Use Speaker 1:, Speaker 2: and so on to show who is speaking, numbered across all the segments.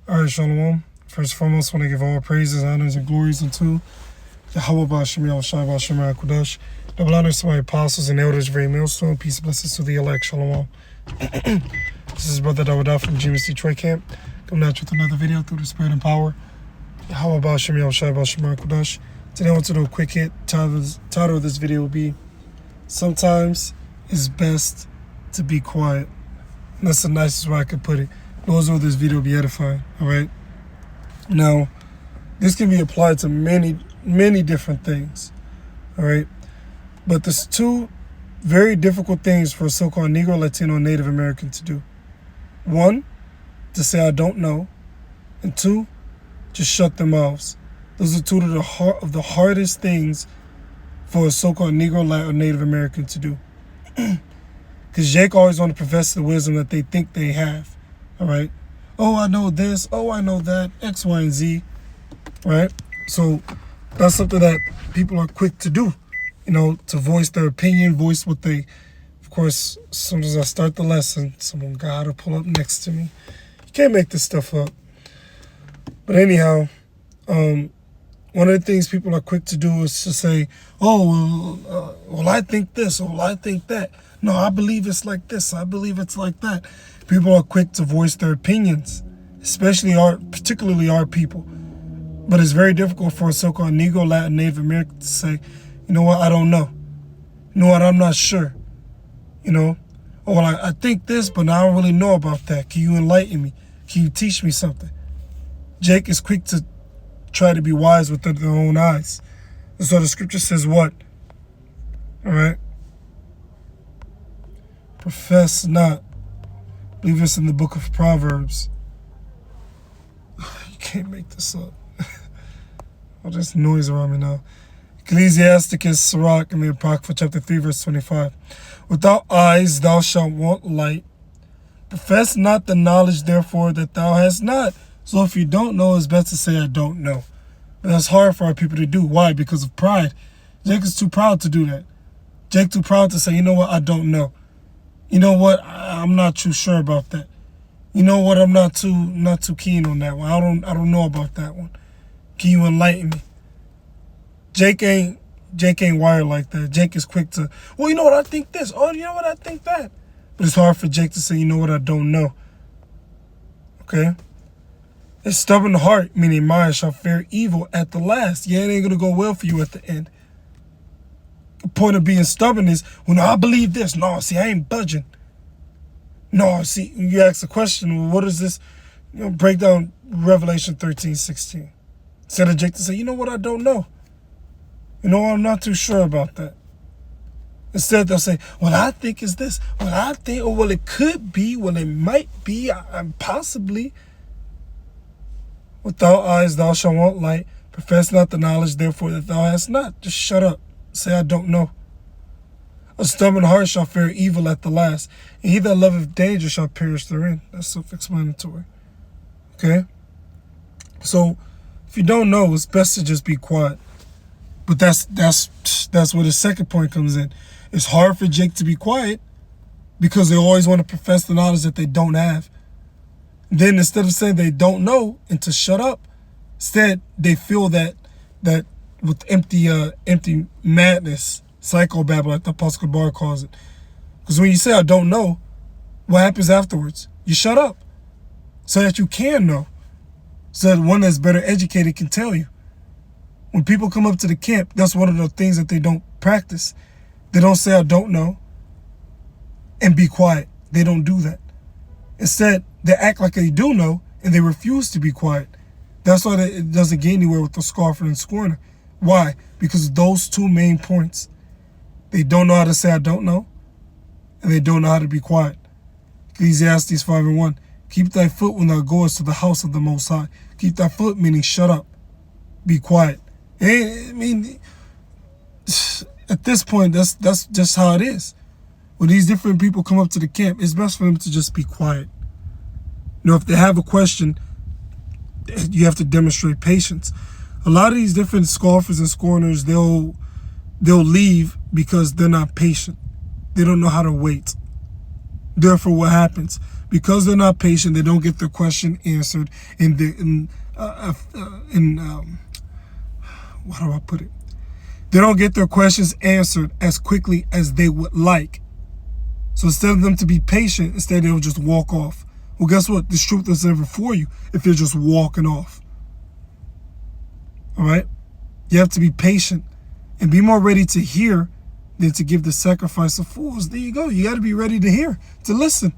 Speaker 1: All right, Shalom. First and foremost, I want to give all praises, honors, and glories unto Yahweh Ba'ashem Yahushua Ba'ashem HaKadosh. Double honors to my apostles and elders, very millstone. Peace and blessings to the elect. Shalom. This is Brother Dawada from GMS Detroit Camp. Coming at you with another video through the Spirit and Power. Yahweh Ba'ashem Yahushua Ba'ashem HaKadosh. Today I want to do a quick hit. Title of this video will be, Sometimes it's best to be quiet. And that's the nicest way I could put it. Those of this video will be edifying, all right? Now, this can be applied to many different things, all right? But there's two very difficult things for a so-called Negro, Latino, Native American to do. One, to say I don't know, and two, just shut their mouths. Those are two of the hardest things for a so-called Negro, Latin, or Native American to do. Because Jake always want to profess the wisdom that they think they have. All right. Oh, I know this. Oh, I know that. X, Y, and Z. Right. So that's something that people are quick to do, to voice their opinion, voice what they, of course, as soon as I start the lesson, someone got to pull up next to me. You can't make this stuff up. But anyhow, one of the things people are quick to do is to say, oh, well, I think this, or well, I think that. No, I believe it's like this. I believe it's like that. People are quick to voice their opinions, particularly our people. But it's very difficult for a so-called Negro, Latin, Native American to say, you know what, I don't know. You know what, I'm not sure. Oh, well, I think this, but I don't really know about that. Can you enlighten me? Can you teach me something? Jake is quick to try to be wise with their own eyes. And so the scripture says what? All right. Profess not. I believe it's in the book of Proverbs. You can't make this up. All this noise around me now. Ecclesiasticus Sirach, in the Apocrypha, chapter 3, verse 25. Without eyes thou shalt want light. Profess not the knowledge, therefore, that thou hast not. So if you don't know, it's best to say, I don't know. But that's hard for our people to do. Why? Because of pride. Jake is too proud to do that. Jake too proud to say, you know what, I don't know. You know what, I'm not too sure about that. You know what, I'm not too keen on that one. I don't know about that one. Can you enlighten me? Jake ain't wired like that. Jake is quick to, well, you know what, I think this. Oh, you know what, I think that. But it's hard for Jake to say, you know what, I don't know. Okay? A stubborn heart, meaning mind, shall fare evil at the last. Yeah, it ain't gonna go well for you at the end. The point of being stubborn is, well, no, I believe this. No, see, I ain't budging. No, see, you ask the question, well, what is this? Break down Revelation 13:16. Instead of Jake to say, you know what, I don't know. You know, I'm not too sure about that. Instead, they'll say, well, I think it's this. Well, I think, or well, it could be. Well, it might be. Possibly. Without eyes thou shalt want light. Profess not the knowledge, therefore, that thou hast not. Just shut up. Say, I don't know. A stubborn heart shall fare evil at the last, and he that loveth danger shall perish therein. That's self-explanatory. Okay? So, if you don't know, it's best to just be quiet. But that's where the second point comes in. It's hard for Jake to be quiet because they always want to profess the knowledge that they don't have. Then instead of saying they don't know and to shut up, instead they feel that with empty madness, psychobabble, like the Apostle Bar calls it. Because when you say I don't know, what happens afterwards? You shut up so that you can know. So that one that's better educated can tell you. When people come up to the camp, that's one of the things that they don't practice. They don't say I don't know and be quiet. They don't do that. Instead, they act like they do know and they refuse to be quiet. That's why it doesn't get anywhere with the scoffer and scorner. Why? Because of those two main points. They don't know how to say I don't know, and they don't know how to be quiet. Ecclesiastes 5:1. Keep thy foot when thou goest to the house of the Most High. Keep thy foot, meaning shut up. Be quiet. I mean, at this point, that's just how it is. When these different people come up to the camp, it's best for them to just be quiet. If they have a question, you have to demonstrate patience. A lot of these different scoffers and scorners, they'll leave because they're not patient. They don't know how to wait. Therefore, what happens? Because they're not patient, they don't get their question answered. And how do I put it? They don't get their questions answered as quickly as they would like. So instead of them to be patient, instead they'll just walk off. Well, guess what? This truth is never for you if you're just walking off. All right? You have to be patient and be more ready to hear than to give the sacrifice of fools. There you go. You got to be ready to hear, to listen.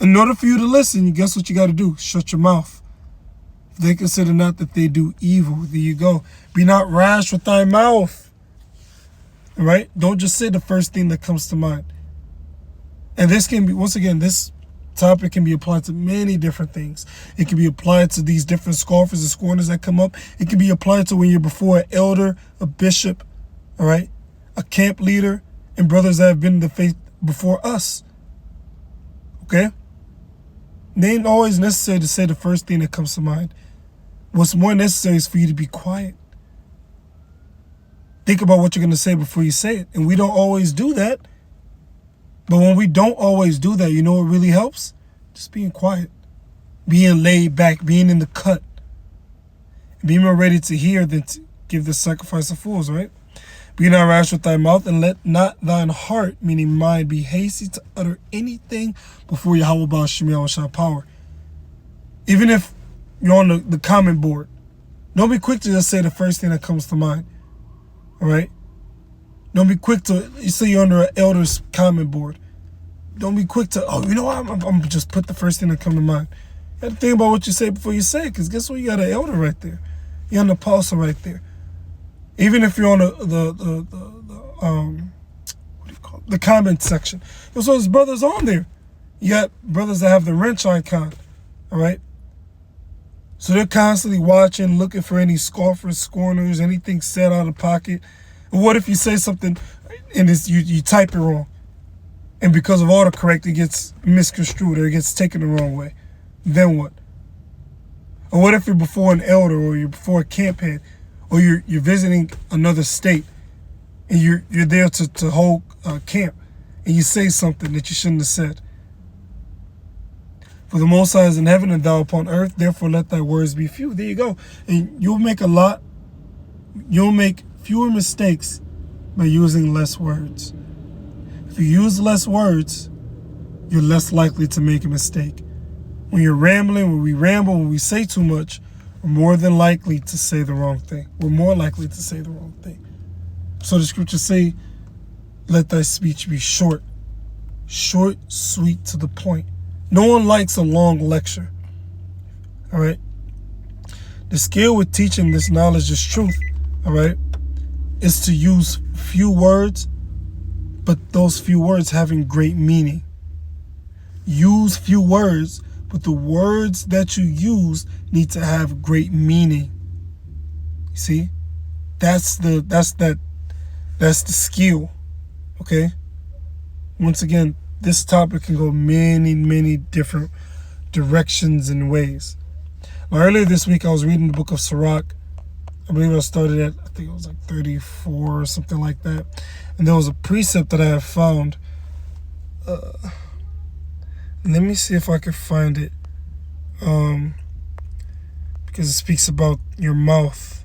Speaker 1: In order for you to listen, guess what you got to do? Shut your mouth. If they consider not that they do evil, there you go. Be not rash with thy mouth. All right? Don't just say the first thing that comes to mind. And this can be, once again, this topic can be applied to many different things. It can be applied to these different scoffers and scorners that come up. It can be applied to when you're before an elder, a bishop, all right, a camp leader, and brothers that have been in the faith before us. Okay? It ain't always necessary to say the first thing that comes to mind. What's more necessary is for you to be quiet. Think about what you're going to say before you say it. And we don't always do that. But when we don't always do that, you know what really helps? Just being quiet. Being laid back. Being in the cut. Being more ready to hear than to give the sacrifice of fools, right? Be not rash with thy mouth, and let not thine heart, meaning mind, be hasty to utter anything before Yahweh Baal Shem Yahushua power. Even if you're on the comment board, don't be quick to just say the first thing that comes to mind. All right? Don't be quick to, you say you're under an elder's comment board. Don't be quick to, oh, you know what, I'm just put the first thing that comes to mind. You got to think about what you say before you say it, because guess what? You got an elder right there. You're an apostle right there. Even if you're on the comment section. So there's brothers on there. You got brothers that have the wrench icon. All right? So they're constantly watching, looking for any scoffers, scorners, anything said out of pocket. And what if you say something and you type it wrong? And because of autocorrect, it gets misconstrued or it gets taken the wrong way. Then what? Or what if you're before an elder or you're before a camp head or you're visiting another state and you're there to hold camp and you say something that you shouldn't have said? For the Most High is in heaven and thou upon earth, therefore let thy words be few. There you go. And you'll make fewer mistakes by using less words. If you use less words, you're less likely to make a mistake. When you're rambling, when we ramble, when we say too much, we're more than likely to say the wrong thing. We're more likely to say the wrong thing. So the scriptures say, let thy speech be short, sweet, to the point. No one likes a long lecture. All right? The skill with teaching this knowledge is truth. All right? Is to use few words, but those few words having great meaning. Use few words, but the words that you use need to have great meaning. You see? That's the skill. Okay? Once again, this topic can go many different directions and ways. Now, earlier this week, I was reading the book of Sirach. I believe I started at, I think it was like 34 or something like that. And there was a precept that I have found. Let me see if I can find it. Because it speaks about your mouth.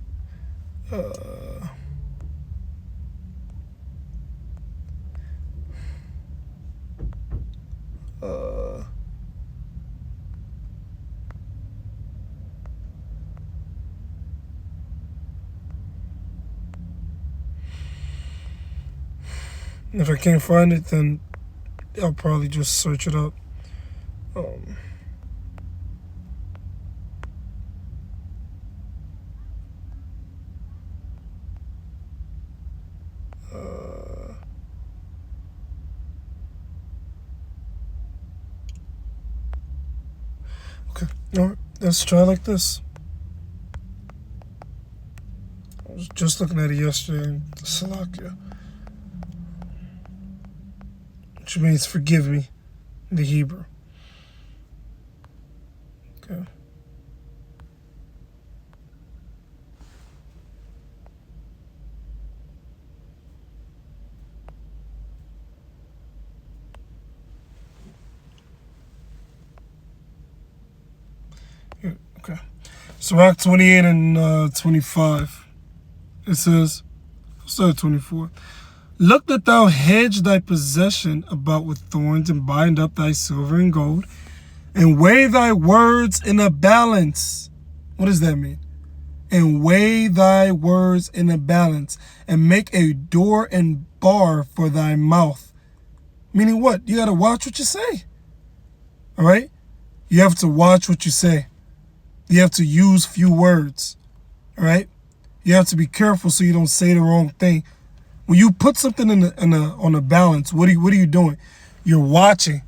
Speaker 1: If I can't find it, then I'll probably just search it up. Okay, all right, let's try like this. I was just looking at it yesterday in Salakia, which means forgive me in the Hebrew. Okay. Okay. Sirach 28 and 25. It says, start 24. Look that thou hedge thy possession about with thorns, and bind up thy silver and gold, and weigh thy words in a balance. What does that mean? And weigh thy words in a balance, and make a door and bar for thy mouth. Meaning what? You got to watch what you say. All right? You have to watch what you say. You have to use few words. All right? You have to be careful so you don't say the wrong thing. When you put something on a balance, what are you doing? You're watching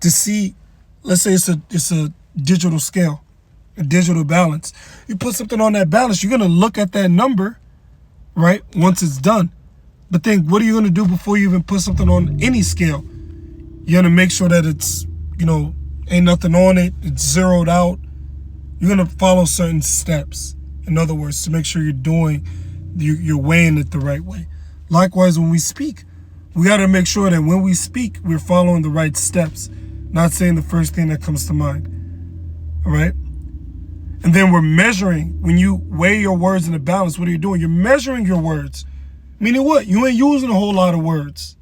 Speaker 1: to see. Let's say it's a digital scale, a digital balance. You put something on that balance, you're gonna look at that number, right? Once it's done. But then what are you gonna do before you even put something on any scale? You're gonna make sure that it's, ain't nothing on it, it's zeroed out. You're gonna follow certain steps. In other words, to make sure you're weighing it the right way. Likewise, when we speak, we got to make sure that when we speak, we're following the right steps, not saying the first thing that comes to mind. All right? And then we're measuring. When you weigh your words in a balance, what are you doing? You're measuring your words. Meaning what? You ain't using a whole lot of words.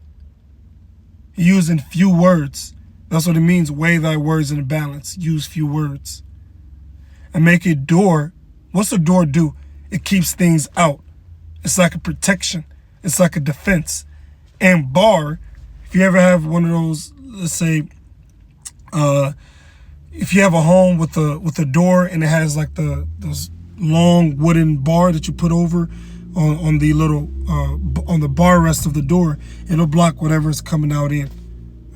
Speaker 1: You're using few words. That's what it means, weigh thy words in a balance. Use few words. And make a door. What's a door do? It keeps things out. It's like a protection. It's like a defense. And bar, if you ever have one of those, let's say, if you have a home with a door and it has like those long wooden bar that you put over on the little on the bar rest of the door, it'll block whatever's coming out in.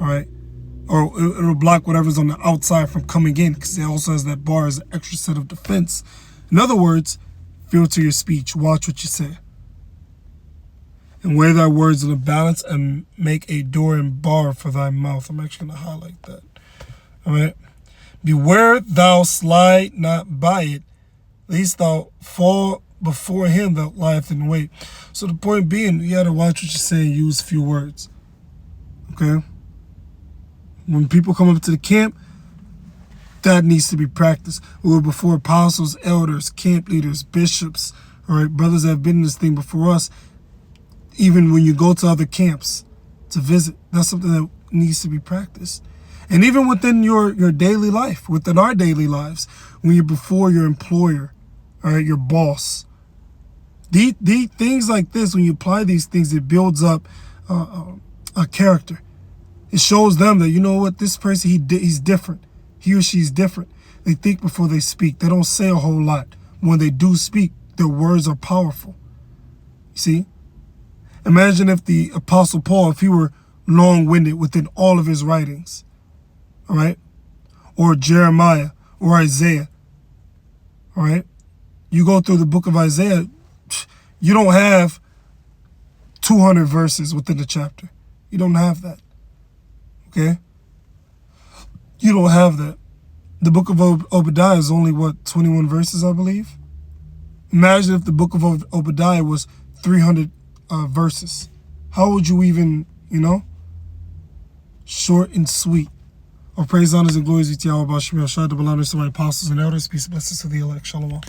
Speaker 1: All right, or it'll block whatever's on the outside from coming in, because it also has that bar as an extra set of defense. In other words, filter your speech. Watch what you say. And weigh thy words in a balance, and make a door and bar for thy mouth. I'm actually going to highlight that. All right. Beware thou slide not by it, lest thou fall before him that lieth in wait. So the point being, you got to watch what you say and use few words. Okay. When people come up to the camp, that needs to be practiced. We were before apostles, elders, camp leaders, bishops, all right, brothers that have been in this thing before us. Even when you go to other camps to visit, that's something that needs to be practiced. And even within your daily life, within our daily lives, when you're before your employer, all right, your boss, the things like this, when you apply these things, it builds up a character. It shows them that, you know what, this person, he's different. He or she's different. They think before they speak. They don't say a whole lot. When they do speak, their words are powerful. You see? Imagine if the Apostle Paul, if he were long-winded within all of his writings, all right? Or Jeremiah or Isaiah, all right? You go through the book of Isaiah, you don't have 200 verses within the chapter. You don't have that, okay? You don't have that. The book of Obadiah is only, 21 verses, I believe? Imagine if the book of Obadiah was 300 verses. How would you even, short and sweet. All praise, honors, and glories be to Yahweh, Bashim, Yahshua, the Beloved, to my apostles and elders. Peace and blessings to the elect. Shalom.